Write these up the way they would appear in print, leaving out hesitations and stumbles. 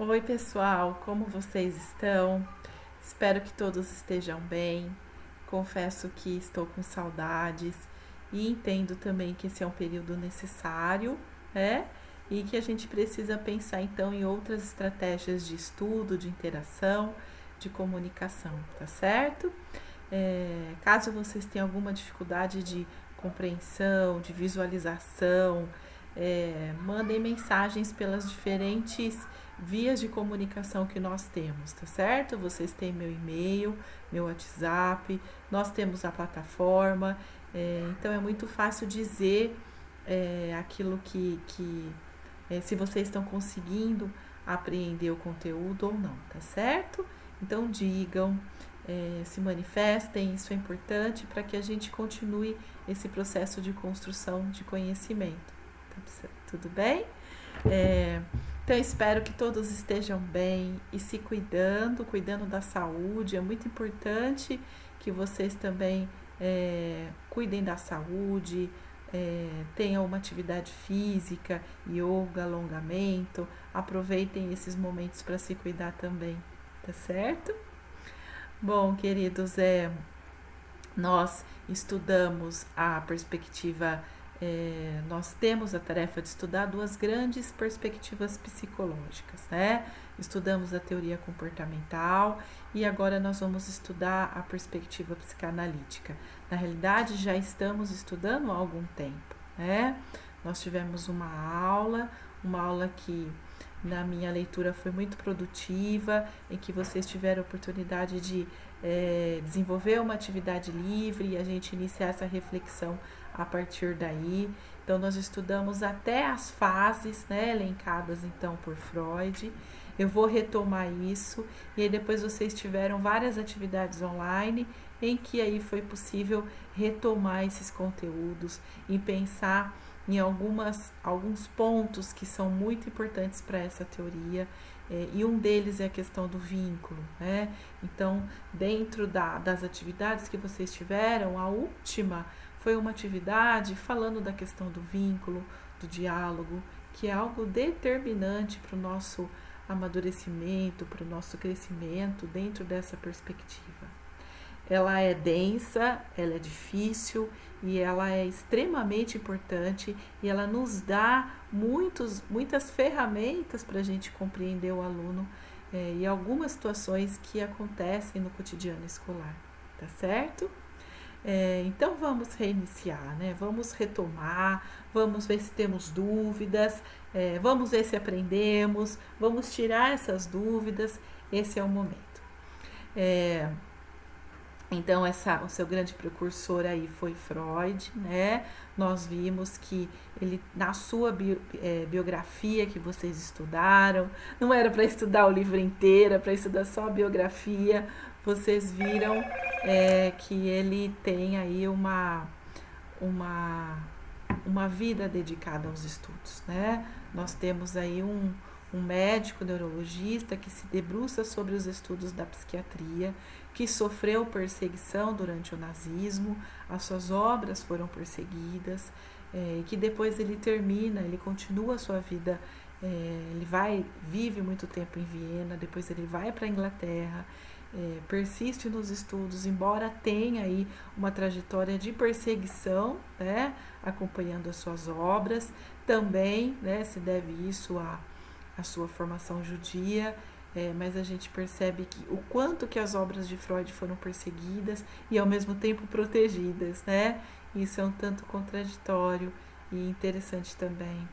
Oi, pessoal, como vocês estão? Espero que todos estejam bem. Confesso que estou com saudades e entendo também que esse é um período necessário, né? E que a gente precisa pensar então em outras estratégias de estudo, de interação, de comunicação, tá certo? Caso vocês tenham alguma dificuldade de compreensão, de visualização, mandem mensagens pelas diferentes vias de comunicação que nós temos, tá certo? Vocês têm meu e-mail, meu WhatsApp, nós temos a plataforma, então é muito fácil dizer aquilo se vocês estão conseguindo apreender o conteúdo ou não, tá certo? Então digam, se manifestem, isso é importante para que a gente continue esse processo de construção de conhecimento. Tudo bem? Então espero que todos estejam bem e se cuidando da saúde. É muito importante que vocês também cuidem da saúde, tenham uma atividade física, yoga, alongamento. Aproveitem esses momentos para se cuidar também, tá certo? Bom, queridos, nós estudamos a perspectiva, nós temos a tarefa de estudar duas grandes perspectivas psicológicas, né? Estudamos a teoria comportamental e agora nós vamos estudar a perspectiva psicanalítica. Na realidade, já estamos estudando há algum tempo, né? Nós tivemos uma aula que na minha leitura foi muito produtiva, em que vocês tiveram a oportunidade de desenvolver uma atividade livre e a gente iniciar essa reflexão a partir daí. Então, nós estudamos até as fases, né, elencadas então por Freud. Eu vou retomar isso e aí depois vocês tiveram várias atividades online em que aí foi possível retomar esses conteúdos e pensar em alguns pontos que são muito importantes para essa teoria, e um deles é a questão do vínculo, né? Então, dentro das atividades que vocês tiveram, a última foi uma atividade falando da questão do vínculo, do diálogo, que é algo determinante para o nosso amadurecimento, para o nosso crescimento dentro dessa perspectiva. Ela é densa, ela é difícil e ela é extremamente importante e ela nos dá muitas ferramentas para a gente compreender o aluno e algumas situações que acontecem no cotidiano escolar, tá certo? Então vamos reiniciar, né? Vamos retomar, vamos ver se temos dúvidas, vamos ver se aprendemos, vamos tirar essas dúvidas, esse é o momento. Então, o seu grande precursor aí foi Freud, né? Nós vimos que ele, na sua biografia que vocês estudaram, não era para estudar o livro inteiro, era para estudar só a biografia, vocês viram que ele tem aí uma vida dedicada aos estudos, né? Nós temos aí um médico neurologista que se debruça sobre os estudos da psiquiatria, que sofreu perseguição durante o nazismo, as suas obras foram perseguidas, que depois ele continua a sua vida, vive muito tempo em Viena, depois ele vai para a Inglaterra, persiste nos estudos, embora tenha aí uma trajetória de perseguição, né, acompanhando as suas obras, também, né, se deve isso a sua formação judia, mas a gente percebe que o quanto que as obras de Freud foram perseguidas e ao mesmo tempo protegidas, né? Isso é um tanto contraditório e interessante também.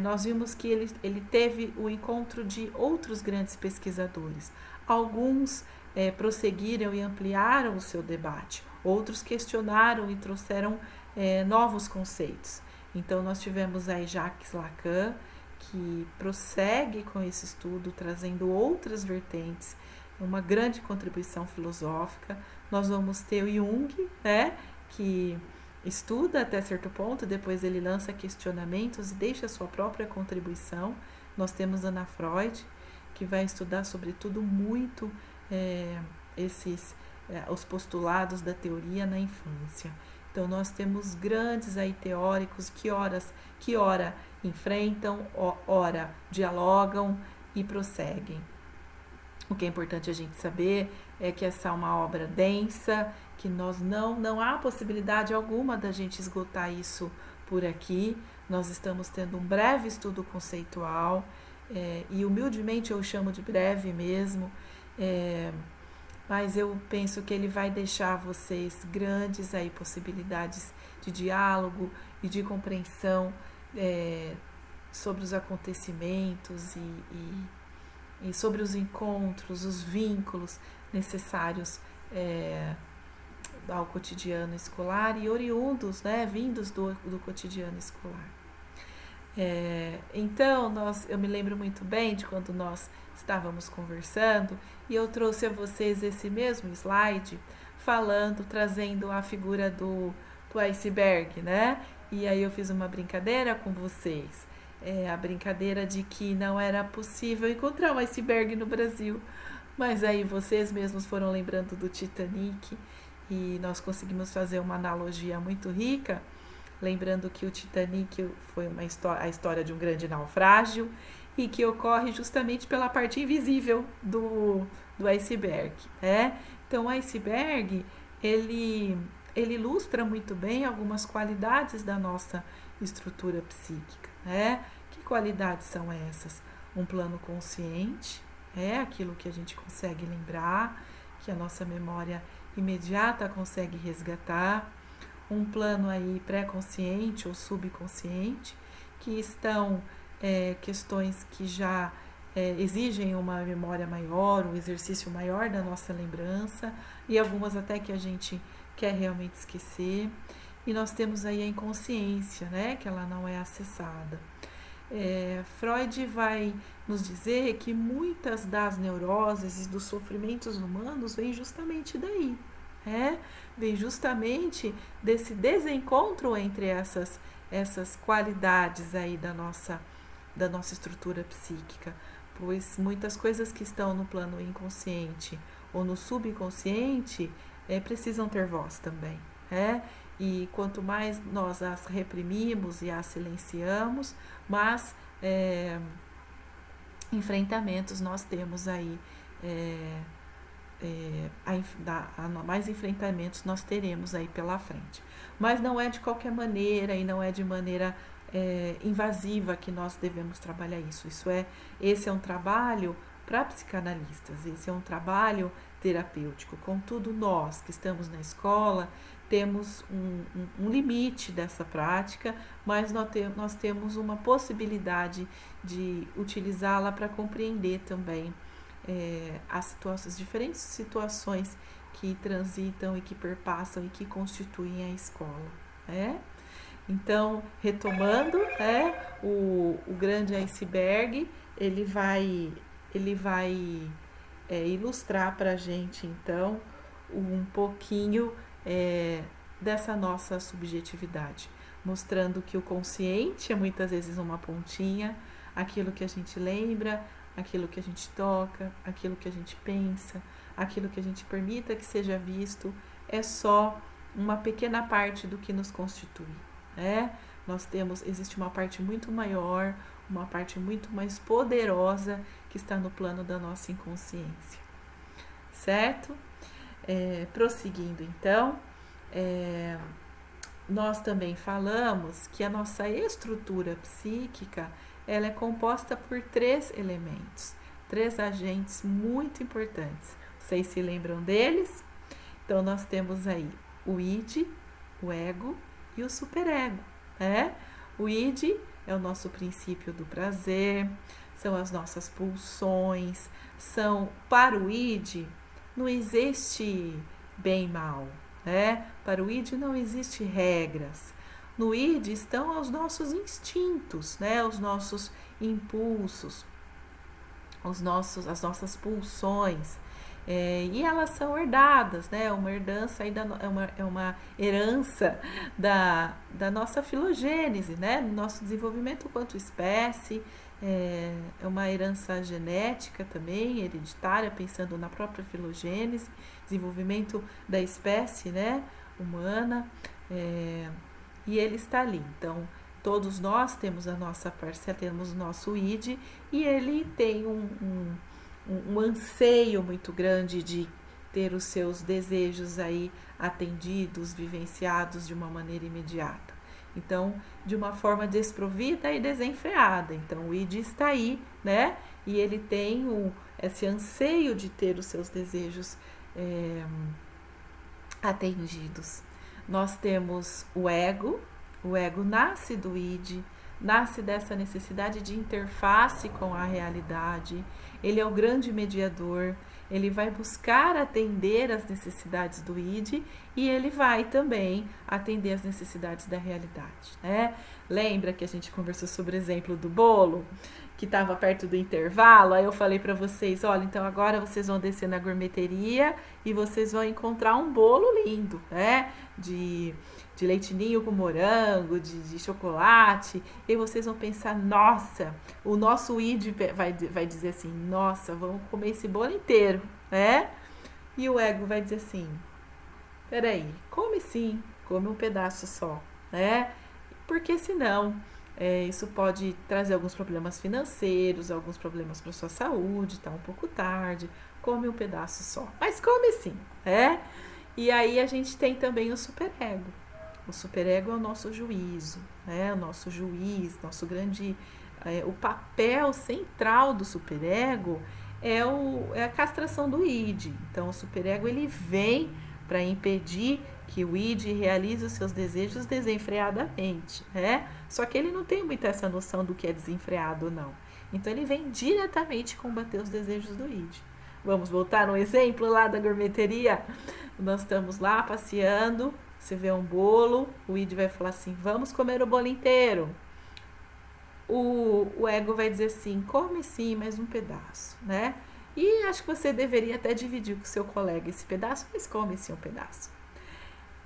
Nós vimos que ele teve o encontro de outros grandes pesquisadores. Alguns prosseguiram e ampliaram o seu debate, outros questionaram e trouxeram novos conceitos. Então, nós tivemos aí Jacques Lacan, que prossegue com esse estudo, trazendo outras vertentes, uma grande contribuição filosófica. Nós vamos ter o Jung, né, que estuda até certo ponto, depois ele lança questionamentos e deixa a sua própria contribuição. Nós temos Ana Freud, que vai estudar sobretudo muito os postulados da teoria na infância. Então nós temos grandes aí teóricos que ora enfrentam, ora dialogam, e prosseguem. O que é importante a gente saber é que essa é uma obra densa, que nós não há possibilidade alguma da gente esgotar isso por aqui. Nós estamos tendo um breve estudo conceitual, e humildemente eu chamo de breve mesmo, mas eu penso que ele vai deixar vocês grandes aí possibilidades de diálogo e de compreensão sobre os acontecimentos e sobre os encontros, os vínculos necessários ao cotidiano escolar e oriundos, né, vindos do cotidiano escolar. Então, eu me lembro muito bem de quando nós estávamos conversando e eu trouxe a vocês esse mesmo slide trazendo a figura do iceberg, né? E aí eu fiz uma brincadeira com vocês, a brincadeira de que não era possível encontrar um iceberg no Brasil, mas aí vocês mesmos foram lembrando do Titanic e nós conseguimos fazer uma analogia muito rica, lembrando que o Titanic foi a história de um grande naufrágio e que ocorre justamente pela parte invisível do iceberg, né? Então, o iceberg, ele ilustra muito bem algumas qualidades da nossa estrutura psíquica, né? Que qualidades são essas? Um plano consciente, aquilo que a gente consegue lembrar, que a nossa memória imediata consegue resgatar, um plano aí pré-consciente ou subconsciente, que estão questões que já exigem uma memória maior, um exercício maior da nossa lembrança, e algumas até que a gente quer realmente esquecer. E nós temos aí a inconsciência, né, que ela não é acessada. Freud vai nos dizer que muitas das neuroses e dos sofrimentos humanos vêm justamente daí, vem justamente desse desencontro entre essas qualidades aí da nossa estrutura psíquica, pois muitas coisas que estão no plano inconsciente ou no subconsciente precisam ter voz também, e quanto mais nós as reprimimos e as silenciamos, mais enfrentamentos nós temos aí, mais enfrentamentos nós teremos aí pela frente. Mas não é de qualquer maneira e não é de maneira invasiva que nós devemos trabalhar isso. Esse é um trabalho para psicanalistas, esse é um trabalho terapêutico. Contudo, nós que estamos na escola temos um limite dessa prática, mas nós temos uma possibilidade de utilizá-la para compreender também as diferentes situações que transitam e que perpassam e que constituem a escola. Então, retomando, o grande iceberg, ele vai ilustrar para a gente, então, um pouquinho dessa nossa subjetividade, mostrando que o consciente é muitas vezes uma pontinha, aquilo que a gente lembra, aquilo que a gente toca, aquilo que a gente pensa, aquilo que a gente permita que seja visto, é só uma pequena parte do que nos constitui. Existe uma parte muito maior, uma parte muito mais poderosa que está no plano da nossa inconsciência, certo? Prosseguindo então, nós também falamos que a nossa estrutura psíquica ela é composta por 3 elementos, 3 agentes muito importantes. Vocês se lembram deles? Então nós temos aí o id, o ego e o superego. O id é o nosso princípio do prazer, são as nossas pulsões, para o id não existe bem e mal, Para o id não existe regras. No id estão os nossos instintos, os nossos impulsos, as nossas pulsões, e elas são herdadas, é uma herança da nossa filogênese, do nosso desenvolvimento enquanto espécie, é uma herança genética também, hereditária, pensando na própria filogênese, desenvolvimento da espécie humana, e ele está ali. Então, todos nós temos a nossa parcela, temos o nosso id, e ele tem um anseio muito grande de ter os seus desejos aí atendidos, vivenciados de uma maneira imediata. Então, de uma forma desprovida e desenfreada. Então, o id está aí, né? E ele tem esse anseio de ter os seus desejos atendidos. Nós temos o ego nasce do id, nasce dessa necessidade de interface com a realidade. Ele é o grande mediador, ele vai buscar atender as necessidades do id e ele vai também atender as necessidades da realidade, né? Lembra que a gente conversou sobre o exemplo do bolo, que estava perto do intervalo? Aí eu falei para vocês, olha, então agora vocês vão descer na gourmeteria e vocês vão encontrar um bolo lindo, né? De leite ninho com morango, de chocolate, e vocês vão pensar, nossa, o nosso id vai dizer assim, nossa, vamos comer esse bolo inteiro, né? E o ego vai dizer assim, peraí, come sim, come um pedaço só, né? Porque senão isso pode trazer alguns problemas financeiros, alguns problemas para sua saúde, tá um pouco tarde, come um pedaço só, mas come sim, né? E aí a gente tem também o superego. O superego é o nosso juízo, né? O nosso juiz, nosso grande... o papel central do superego é a castração do id. Então, o superego ele vem para impedir que o id realize os seus desejos desenfreadamente, né? Só que ele não tem muito essa noção do que é desenfreado ou não. Então, ele vem diretamente combater os desejos do id. Vamos voltar no exemplo lá da gourmeteria? Nós estamos lá passeando, você vê um bolo, o id vai falar assim, vamos comer o bolo inteiro. O ego vai dizer assim, come sim, mais um pedaço, né? E acho que você deveria até dividir com o seu colega esse pedaço, mas come sim um pedaço.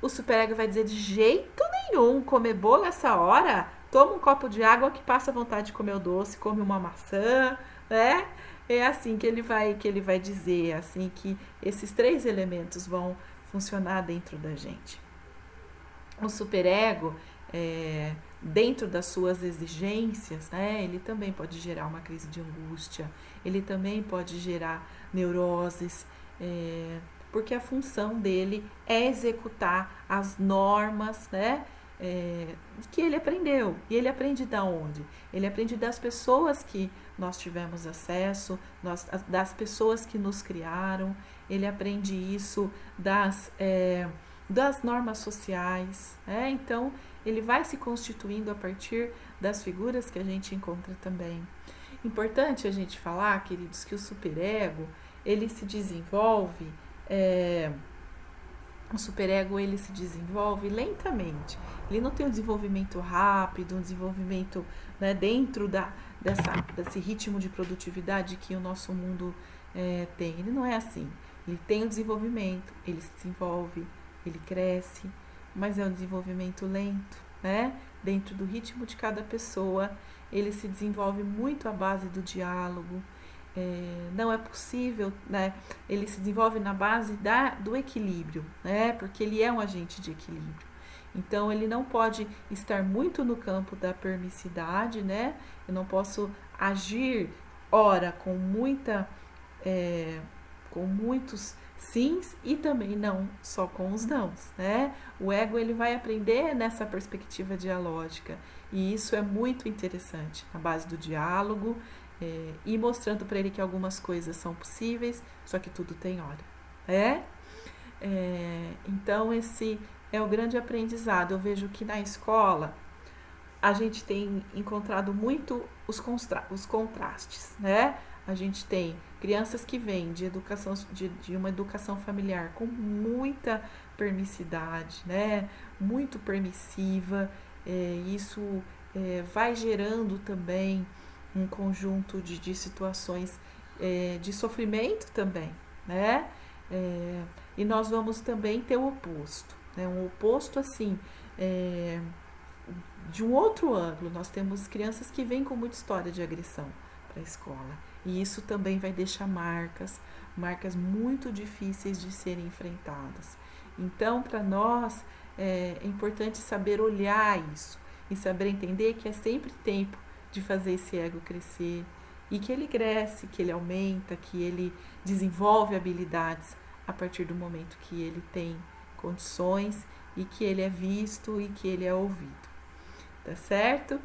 O superego vai dizer, de jeito nenhum, comer bolo essa hora, toma um copo de água que passa vontade de comer o doce, come uma maçã, né? É assim que ele vai dizer, assim que esses 3 elementos vão funcionar dentro da gente. O superego, dentro das suas exigências, né, ele também pode gerar uma crise de angústia, ele também pode gerar neuroses, porque a função dele é executar as normas, né, que ele aprendeu. E ele aprende da onde? Ele aprende das pessoas que nós tivemos acesso, das pessoas que nos criaram, ele aprende isso das normas sociais, então ele vai se constituindo a partir das figuras que a gente encontra também. Importante a gente falar, queridos, que o superego, ele se desenvolve, o superego ele se desenvolve lentamente, ele não tem um desenvolvimento rápido, um desenvolvimento, né, dentro desse ritmo de produtividade que o nosso mundo tem, ele não é assim, ele tem um desenvolvimento, ele se desenvolve, ele cresce, mas é um desenvolvimento lento, né? Dentro do ritmo de cada pessoa, ele se desenvolve muito à base do diálogo, não é possível, né? Ele se desenvolve na base do equilíbrio, né? Porque ele é um agente de equilíbrio. Então, ele não pode estar muito no campo da permissividade, né? Eu não posso agir, ora, com muitos sims e também não só com os nãos, né? O ego ele vai aprender nessa perspectiva dialógica e isso é muito interessante, a base do diálogo e mostrando para ele que algumas coisas são possíveis, só que tudo tem hora, então esse é o grande aprendizado. Eu vejo que na escola a gente tem encontrado muito os contrastes, né? A gente tem crianças que vêm de uma educação familiar com muita permissividade, né? Muito permissiva, isso vai gerando também um conjunto de situações de sofrimento também, né? E nós vamos também ter o oposto, né? Um oposto assim, de um outro ângulo. Nós temos crianças que vêm com muita história de agressão para a escola. E isso também vai deixar marcas muito difíceis de serem enfrentadas. Então, para nós, é importante saber olhar isso e saber entender que é sempre tempo de fazer esse ego crescer e que ele cresce, que ele aumenta, que ele desenvolve habilidades a partir do momento que ele tem condições e que ele é visto e que ele é ouvido. Tá certo?